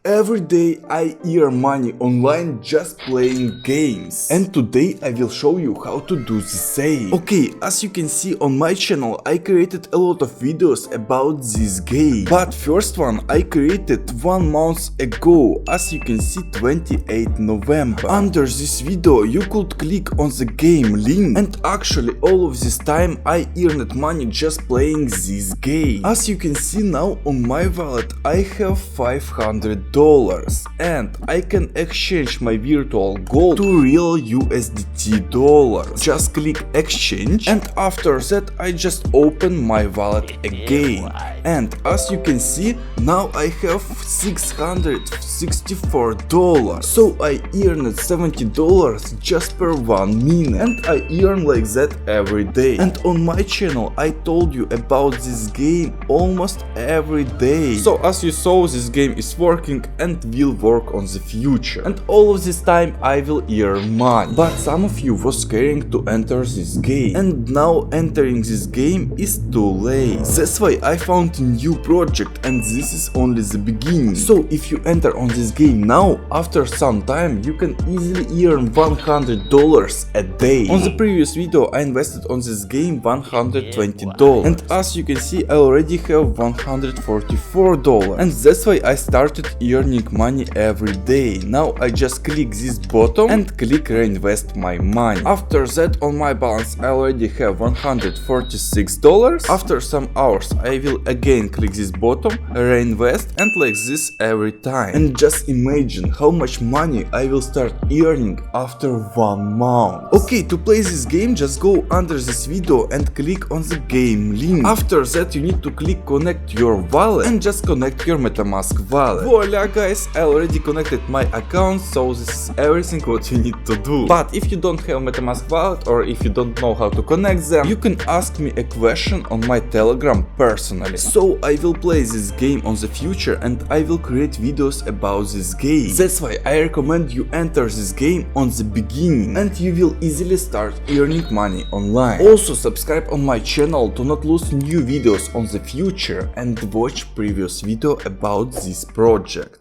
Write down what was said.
Every day I earn money online just playing games, and today I will show you how to do the same. Okay, as you can see on my channel I created a lot of videos about this game, but first one I created 1 month ago, as you can see 28 November. Under this video you could click on the game link, and actually all of this time I earned money just playing this game. As you can see now on my wallet I have $500 and I can exchange my virtual gold to real USDT dollars. Just click exchange, and after that I just open my wallet again, and as you can see now I have $664, so I earned $70 just per 1 minute, and I earn like that every day. And on my channel I told you about this game almost every day, so as you saw this game is working and will work on the future, and all of this time I will earn money. But some of you was scaring to enter this game, and now entering this game is too late. That's why I found a new project, and this is only the beginning. So if you enter on this game now, after some time you can easily earn $100 a day. On the previous video I invested on this game $120, and as you can see I already have $144, and that's why I started earning money every day. Now I just click this button and click reinvest my money. After that on my balance I already have $146. After some hours I will again click this button, reinvest, and like this every time. And just imagine how much money I will start earning after 1 month. Okay, to play this game just go under this video and click on the game link. After that you need to click connect your wallet and just connect your MetaMask wallet. Voila guys, I already connected my account, so this is everything what you need to do. But if you don't have MetaMask wallet, or if you don't know how to connect them, you can ask me a question on my Telegram personally. So I will play this game on the future, and I will create videos about this game. That's why I recommend you enter this game on the beginning, and you will easily start earning money online. Also subscribe on my channel to not lose new videos on the future, and watch previous video about this project.